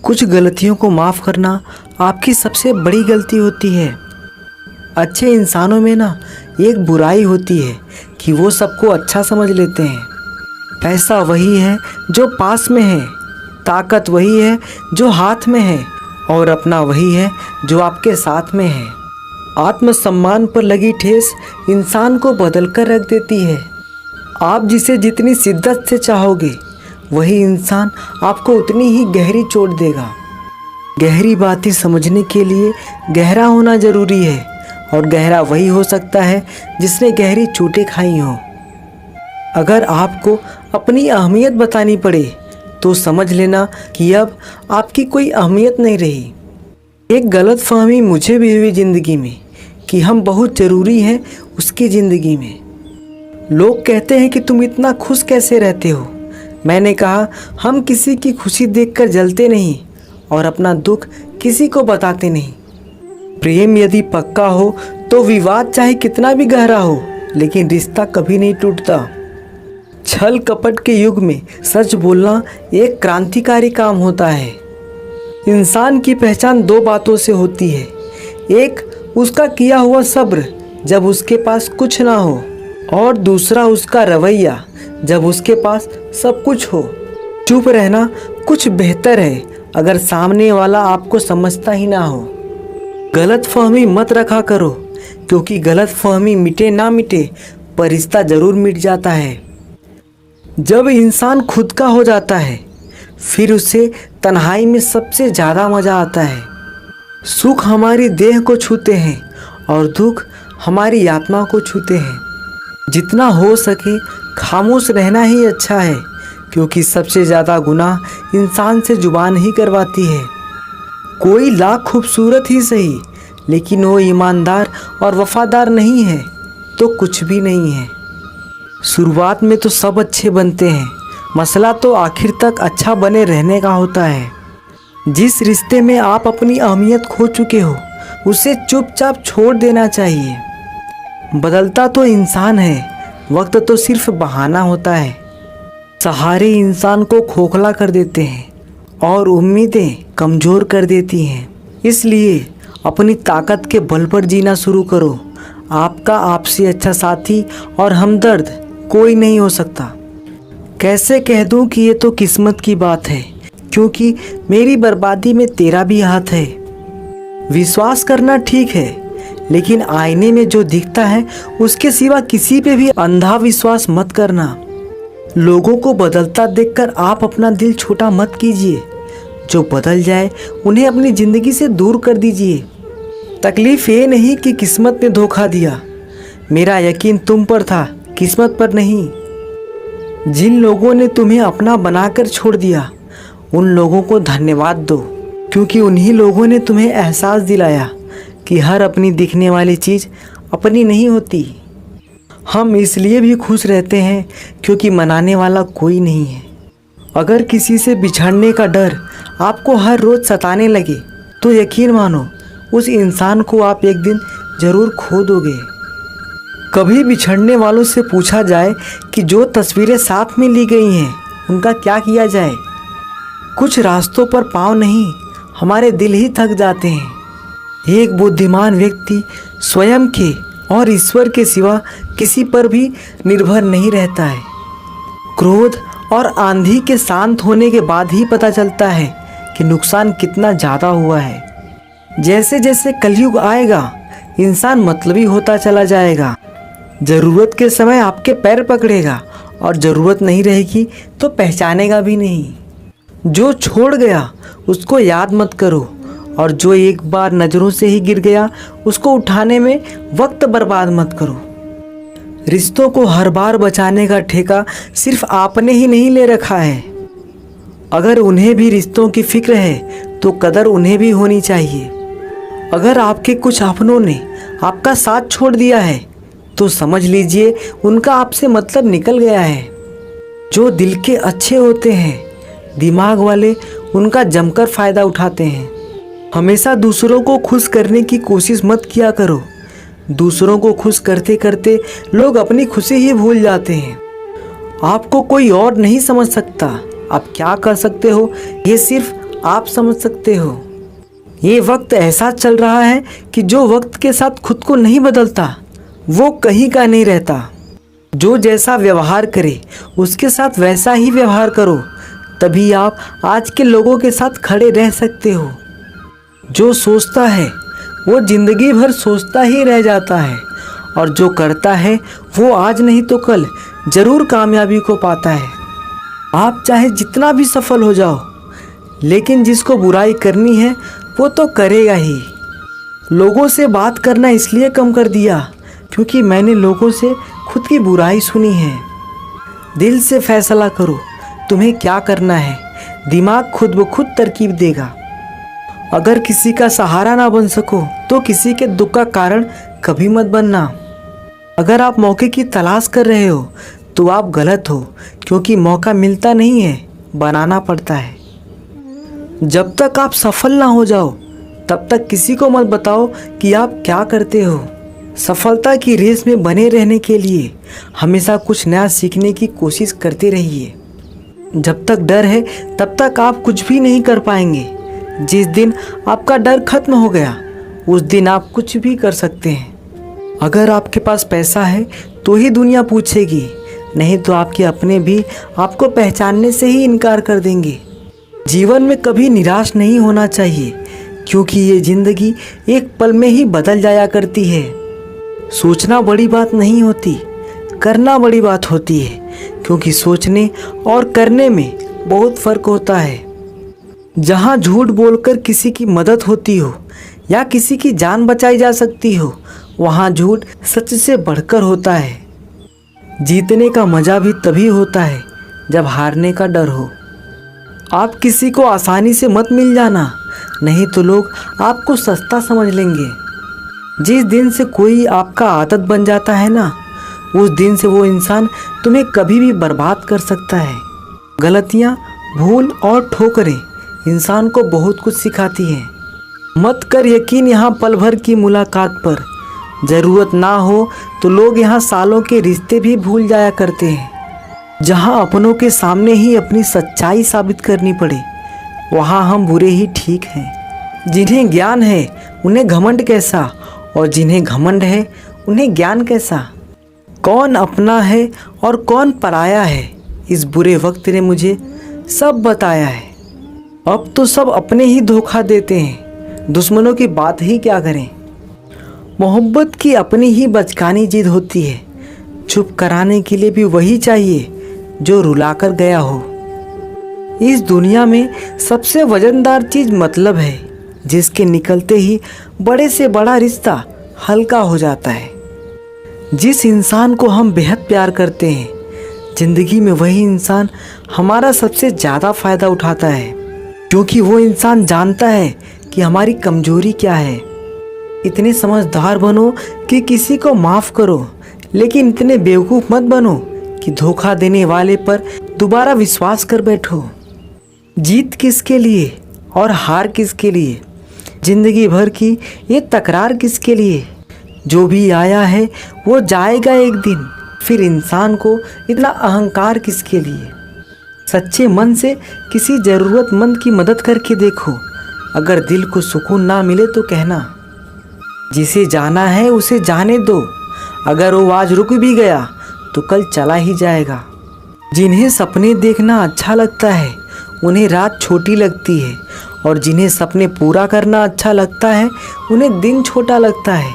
कुछ गलतियों को माफ़ करना आपकी सबसे बड़ी गलती होती है। अच्छे इंसानों में ना एक बुराई होती है कि वो सबको अच्छा समझ लेते हैं। पैसा वही है जो पास में है, ताकत वही है जो हाथ में है, और अपना वही है जो आपके साथ में है। आत्मसम्मान पर लगी ठेस इंसान को बदल कर रख देती है। आप जिसे जितनी शिद्दत से चाहोगे वही इंसान आपको उतनी ही गहरी चोट देगा। गहरी बातें समझने के लिए गहरा होना ज़रूरी है, और गहरा वही हो सकता है जिसने गहरी चोटें खाई हों। अगर आपको अपनी अहमियत बतानी पड़े तो समझ लेना कि अब आपकी कोई अहमियत नहीं रही। एक गलत फहमी मुझे भी हुई ज़िंदगी में कि हम बहुत ज़रूरी हैं उसकी ज़िंदगी में। लोग कहते हैं कि तुम इतना खुश कैसे रहते हो। मैंने कहा, हम किसी की खुशी देखकर जलते नहीं और अपना दुख किसी को बताते नहीं। प्रेम यदि पक्का हो तो विवाद चाहे कितना भी गहरा हो, लेकिन रिश्ता कभी नहीं टूटता। छल कपट के युग में सच बोलना एक क्रांतिकारी काम होता है। इंसान की पहचान दो बातों से होती है। एक, उसका किया हुआ सब्र जब उसके पास कुछ ना हो, और दूसरा उसका रवैया जब उसके पास सब कुछ हो। चुप रहना कुछ बेहतर है अगर सामने वाला आपको समझता ही ना हो। गलतफहमी मत रखा करो, क्योंकि गलतफहमी मिटे ना मिटे पर रिश्ता ज़रूर मिट जाता है। जब इंसान खुद का हो जाता है फिर उसे तन्हाई में सबसे ज़्यादा मज़ा आता है। सुख हमारी देह को छूते हैं और दुख हमारी आत्मा को छूते हैं। जितना हो सके खामोश रहना ही अच्छा है, क्योंकि सबसे ज़्यादा गुनाह इंसान से जुबान ही करवाती है। कोई लाख खूबसूरत ही सही, लेकिन वो ईमानदार और वफादार नहीं है तो कुछ भी नहीं है। शुरुआत में तो सब अच्छे बनते हैं, मसला तो आखिर तक अच्छा बने रहने का होता है। जिस रिश्ते में आप अपनी अहमियत खो चुके हो उसे चुपचाप छोड़ देना चाहिए। बदलता तो इंसान है, वक्त तो सिर्फ बहाना होता है। सहारे इंसान को खोखला कर देते हैं और उम्मीदें कमज़ोर कर देती हैं। इसलिए अपनी ताकत के बल पर जीना शुरू करो। आपका आपसे अच्छा साथी और हमदर्द कोई नहीं हो सकता। कैसे कह दूं कि ये तो किस्मत की बात है, क्योंकि मेरी बर्बादी में तेरा भी हाथ है। विश्वास करना ठीक है, लेकिन आईने में जो दिखता है उसके सिवा किसी पे भी अंधा विश्वास मत करना। लोगों को बदलता देखकर आप अपना दिल छोटा मत कीजिए। जो बदल जाए उन्हें अपनी ज़िंदगी से दूर कर दीजिए। तकलीफ़ ये नहीं कि किस्मत ने धोखा दिया, मेरा यकीन तुम पर था, किस्मत पर नहीं। जिन लोगों ने तुम्हें अपना बनाकर छोड़ दिया उन लोगों को धन्यवाद दो, क्योंकि उन्हीं लोगों ने तुम्हें एहसास दिलाया कि हर अपनी दिखने वाली चीज़ अपनी नहीं होती। हम इसलिए भी खुश रहते हैं क्योंकि मनाने वाला कोई नहीं है। अगर किसी से बिछड़ने का डर आपको हर रोज़ सताने लगे तो यकीन मानो उस इंसान को आप एक दिन ज़रूर खो दोगे। कभी बिछड़ने वालों से पूछा जाए कि जो तस्वीरें साथ में ली गई हैं उनका क्या किया जाए। कुछ रास्तों पर पाँव नहीं, हमारे दिल ही थक जाते हैं। एक बुद्धिमान व्यक्ति स्वयं के और ईश्वर के सिवा किसी पर भी निर्भर नहीं रहता है। क्रोध और आंधी के शांत होने के बाद ही पता चलता है कि नुकसान कितना ज़्यादा हुआ है। जैसे जैसे कलयुग आएगा इंसान मतलबी होता चला जाएगा। ज़रूरत के समय आपके पैर पकड़ेगा और ज़रूरत नहीं रहेगी तो पहचानेगा भी नहीं। जो छोड़ गया उसको याद मत करो, और जो एक बार नज़रों से ही गिर गया उसको उठाने में वक्त बर्बाद मत करो। रिश्तों को हर बार बचाने का ठेका सिर्फ आपने ही नहीं ले रखा है। अगर उन्हें भी रिश्तों की फिक्र है तो कदर उन्हें भी होनी चाहिए। अगर आपके कुछ अपनों ने आपका साथ छोड़ दिया है तो समझ लीजिए उनका आपसे मतलब निकल गया है। जो दिल के अच्छे होते हैं, दिमाग वाले उनका जमकर फ़ायदा उठाते हैं। हमेशा दूसरों को खुश करने की कोशिश मत किया करो। दूसरों को खुश करते करते लोग अपनी खुशी ही भूल जाते हैं। आपको कोई और नहीं समझ सकता। आप क्या कर सकते हो ये सिर्फ आप समझ सकते हो। ये वक्त ऐसा चल रहा है कि जो वक्त के साथ खुद को नहीं बदलता वो कहीं का नहीं रहता। जो जैसा व्यवहार करे उसके साथ वैसा ही व्यवहार करो, तभी आप आज के लोगों के साथ खड़े रह सकते हो। जो सोचता है वो जिंदगी भर सोचता ही रह जाता है, और जो करता है वो आज नहीं तो कल जरूर कामयाबी को पाता है। आप चाहे जितना भी सफल हो जाओ, लेकिन जिसको बुराई करनी है वो तो करेगा ही। लोगों से बात करना इसलिए कम कर दिया क्योंकि मैंने लोगों से खुद की बुराई सुनी है। दिल से फैसला करो तुम्हें क्या करना है, दिमाग खुद ब खुद तरकीब देगा। अगर किसी का सहारा ना बन सको तो किसी के दुख का कारण कभी मत बनना। अगर आप मौके की तलाश कर रहे हो तो आप गलत हो, क्योंकि मौका मिलता नहीं है, बनाना पड़ता है। जब तक आप सफल ना हो जाओ तब तक किसी को मत बताओ कि आप क्या करते हो। सफलता की रेस में बने रहने के लिए हमेशा कुछ नया सीखने की कोशिश करते रहिए। जब तक डर है तब तक आप कुछ भी नहीं कर पाएंगे। जिस दिन आपका डर खत्म हो गया उस दिन आप कुछ भी कर सकते हैं। अगर आपके पास पैसा है तो ही दुनिया पूछेगी, नहीं तो आपके अपने भी आपको पहचानने से ही इनकार कर देंगे। जीवन में कभी निराश नहीं होना चाहिए, क्योंकि ये जिंदगी एक पल में ही बदल जाया करती है। सोचना बड़ी बात नहीं होती, करना बड़ी बात होती है, क्योंकि सोचने और करने में बहुत फर्क होता है। जहाँ झूठ बोलकर किसी की मदद होती हो या किसी की जान बचाई जा सकती हो, वहाँ झूठ सच से बढ़कर होता है। जीतने का मज़ा भी तभी होता है जब हारने का डर हो। आप किसी को आसानी से मत मिल जाना, नहीं तो लोग आपको सस्ता समझ लेंगे। जिस दिन से कोई आपका आदत बन जाता है ना, उस दिन से वो इंसान तुम्हें कभी भी बर्बाद कर सकता है। गलतियाँ, भूल और ठोकरें इंसान को बहुत कुछ सिखाती हैं। मत कर यकीन यहाँ पल भर की मुलाकात पर। ज़रूरत ना हो तो लोग यहाँ सालों के रिश्ते भी भूल जाया करते हैं। जहाँ अपनों के सामने ही अपनी सच्चाई साबित करनी पड़े, वहाँ हम बुरे ही ठीक हैं। जिन्हें ज्ञान है उन्हें घमंड कैसा, और जिन्हें घमंड है उन्हें ज्ञान कैसा। कौन अपना है और कौन पराया है, इस बुरे वक्त ने मुझे सब बताया है। अब तो सब अपने ही धोखा देते हैं, दुश्मनों की बात ही क्या करें। मोहब्बत की अपनी ही बचकानी जिद होती है, चुप कराने के लिए भी वही चाहिए जो रुलाकर गया हो। इस दुनिया में सबसे वजनदार चीज़ मतलब है, जिसके निकलते ही बड़े से बड़ा रिश्ता हल्का हो जाता है। जिस इंसान को हम बेहद प्यार करते हैं, ज़िंदगी में वही इंसान हमारा सबसे ज़्यादा फ़ायदा उठाता है, क्योंकि वो इंसान जानता है कि हमारी कमजोरी क्या है। इतने समझदार बनो कि किसी को माफ़ करो, लेकिन इतने बेवकूफ़ मत बनो कि धोखा देने वाले पर दोबारा विश्वास कर बैठो। जीत किसके लिए और हार किसके लिए, ज़िंदगी भर की ये तकरार किसके लिए। जो भी आया है वो जाएगा एक दिन, फिर इंसान को इतना अहंकार किसके लिए। सच्चे मन से किसी ज़रूरतमंद की मदद करके देखो, अगर दिल को सुकून ना मिले तो कहना। जिसे जाना है उसे जाने दो, अगर वो आज रुक भी गया तो कल चला ही जाएगा। जिन्हें सपने देखना अच्छा लगता है उन्हें रात छोटी लगती है, और जिन्हें सपने पूरा करना अच्छा लगता है उन्हें दिन छोटा लगता है।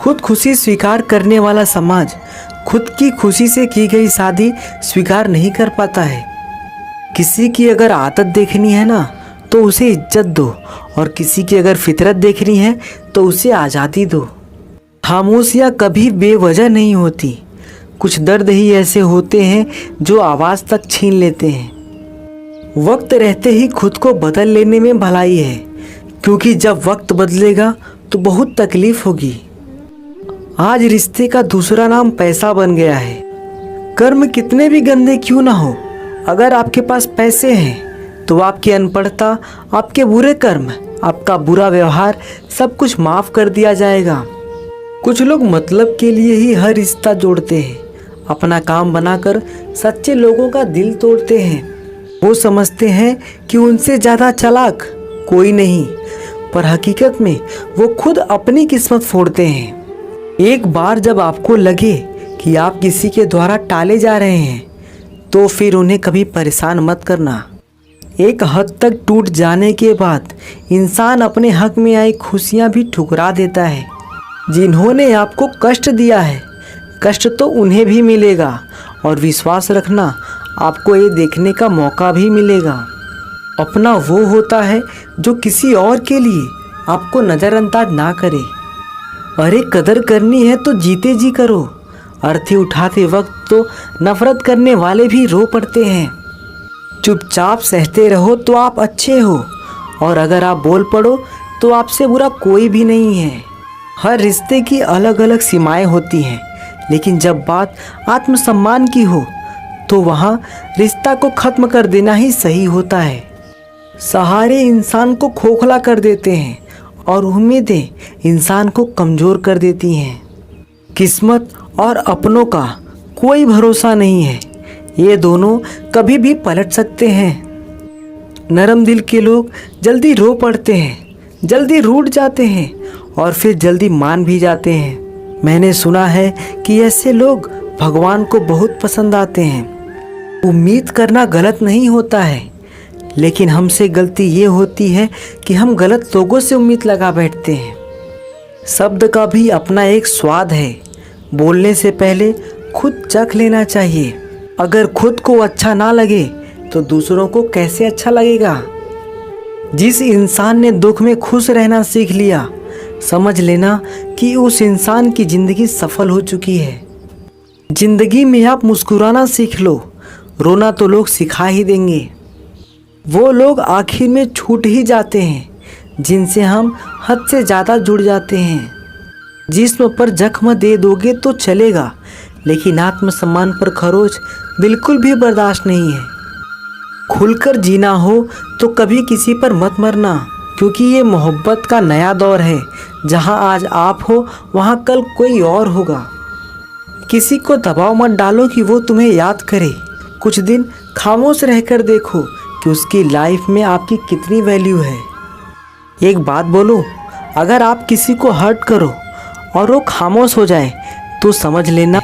खुद खुशी स्वीकार करने वाला समाज खुद की खुशी से की गई शादी स्वीकार नहीं कर पाता है। किसी की अगर आदत देखनी है ना तो उसे इज्जत दो, और किसी की अगर फितरत देखनी है तो उसे आज़ादी दो। खामोशियाँ कभी बेवजह नहीं होती, कुछ दर्द ही ऐसे होते हैं जो आवाज़ तक छीन लेते हैं। वक्त रहते ही खुद को बदल लेने में भलाई है, क्योंकि जब वक्त बदलेगा तो बहुत तकलीफ होगी। आज रिश्ते का दूसरा नाम पैसा बन गया है। कर्म कितने भी गंदे क्यों ना हो, अगर आपके पास पैसे हैं तो आपकी अनपढ़ता, आपके बुरे कर्म, आपका बुरा व्यवहार सब कुछ माफ़ कर दिया जाएगा। कुछ लोग मतलब के लिए ही हर रिश्ता जोड़ते हैं, अपना काम बनाकर सच्चे लोगों का दिल तोड़ते हैं। वो समझते हैं कि उनसे ज़्यादा चालाक कोई नहीं, पर हकीकत में वो खुद अपनी किस्मत फोड़ते हैं। एक बार जब आपको लगे कि आप किसी के द्वारा टाले जा रहे हैं, तो फिर उन्हें कभी परेशान मत करना। एक हद तक टूट जाने के बाद इंसान अपने हक में आई खुशियाँ भी ठुकरा देता है। जिन्होंने आपको कष्ट दिया है, कष्ट तो उन्हें भी मिलेगा, और विश्वास रखना, आपको ये देखने का मौका भी मिलेगा। अपना वो होता है जो किसी और के लिए आपको नज़रअंदाज ना करे। अरे कदर करनी है तो जीते जी करो। अर्थी उठाते वक्त तो नफरत करने वाले भी रो पड़ते हैं। चुपचाप सहते रहो तो आप अच्छे हो, और अगर आप बोल पड़ो तो आपसे बुरा कोई भी नहीं है। हर रिश्ते की अलग अलग सीमाएं होती हैं, लेकिन जब बात आत्मसम्मान की हो तो वहाँ रिश्ता को ख़त्म कर देना ही सही होता है। सहारे इंसान को खोखला कर देते हैं, और उम्मीदें इंसान को कमज़ोर कर देती हैं। किस्मत और अपनों का कोई भरोसा नहीं है, ये दोनों कभी भी पलट सकते हैं। नरम दिल के लोग जल्दी रो पड़ते हैं, जल्दी रूठ जाते हैं, और फिर जल्दी मान भी जाते हैं। मैंने सुना है कि ऐसे लोग भगवान को बहुत पसंद आते हैं। उम्मीद करना गलत नहीं होता है, लेकिन हमसे गलती ये होती है कि हम गलत लोगों से उम्मीद लगा बैठते हैं। शब्द का भी अपना एक स्वाद है, बोलने से पहले खुद चख लेना चाहिए। अगर खुद को अच्छा ना लगे तो दूसरों को कैसे अच्छा लगेगा। जिस इंसान ने दुख में खुश रहना सीख लिया, समझ लेना कि उस इंसान की ज़िंदगी सफल हो चुकी है। ज़िंदगी में आप मुस्कुराना सीख लो, रोना तो लोग सिखा ही देंगे। वो लोग आखिर में छूट ही जाते हैं जिनसे हम हद से ज़्यादा जुड़ जाते हैं। जिस्म पर जख्म दे दोगे तो चलेगा, लेकिन आत्मसम्मान पर खरोच बिल्कुल भी बर्दाश्त नहीं है। खुलकर जीना हो तो कभी किसी पर मत मरना, क्योंकि ये मोहब्बत का नया दौर है। जहाँ आज आप हो, वहाँ कल कोई और होगा। किसी को दबाव मत डालो कि वो तुम्हें याद करे। कुछ दिन खामोश रहकर देखो कि उसकी लाइफ में आपकी कितनी वैल्यू है। एक बात बोलो, अगर आप किसी को हर्ट करो और वो खामोश हो जाए, तो समझ लेना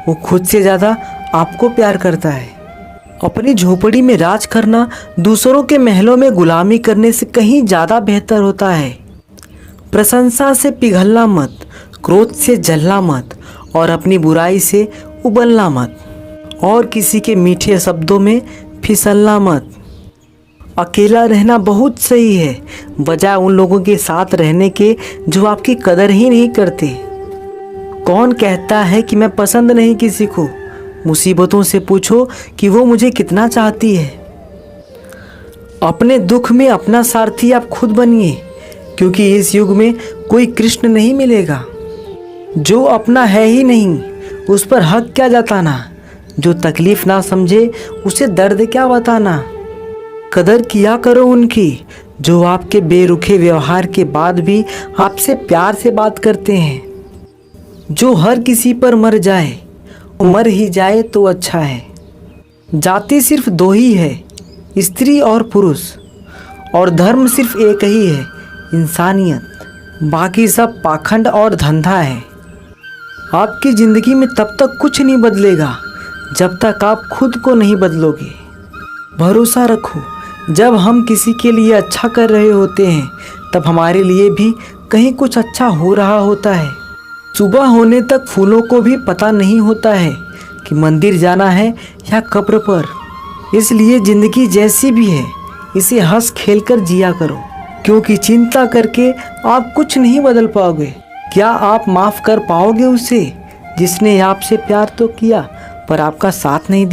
वो खुद से ज़्यादा आपको प्यार करता है। अपनी झोपड़ी में राज करना दूसरों के महलों में गुलामी करने से कहीं ज़्यादा बेहतर होता है। प्रशंसा से पिघलना मत, क्रोध से जलना मत, और अपनी बुराई से उबलना मत, और किसी के मीठे शब्दों में फिसलना मत। अकेला रहना बहुत सही है, बजाय उन लोगों के साथ रहने के जो आपकी कदर ही नहीं करते। कौन कहता है कि मैं पसंद नहीं किसी को? मुसीबतों से पूछो कि वो मुझे कितना चाहती है। अपने दुख में अपना सारथी आप खुद बनिए, क्योंकि इस युग में कोई कृष्ण नहीं मिलेगा। जो अपना है ही नहीं, उस पर हक क्या जताना। जो तकलीफ़ ना समझे, उसे दर्द क्या बताना। कदर किया करो उनकी जो आपके बेरुखे व्यवहार के बाद भी आपसे प्यार से बात करते हैं। जो हर किसी पर मर जाए, मर ही जाए तो अच्छा है। जाति सिर्फ दो ही है, स्त्री और पुरुष, और धर्म सिर्फ एक ही है, इंसानियत। बाकी सब पाखंड और धंधा है। आपकी ज़िंदगी में तब तक कुछ नहीं बदलेगा जब तक आप खुद को नहीं बदलोगे। भरोसा रखो, जब हम किसी के लिए अच्छा कर रहे होते हैं, तब हमारे लिए भी कहीं कुछ अच्छा हो रहा होता है। सुबह होने तक फूलों को भी पता नहीं होता है कि मंदिर जाना है या कब्र पर। इसलिए ज़िंदगी जैसी भी है, इसे हंस खेल कर जिया करो, क्योंकि चिंता करके आप कुछ नहीं बदल पाओगे। क्या आप माफ़ कर पाओगे उसे जिसने आपसे प्यार तो किया पर आपका साथ नहीं दिया?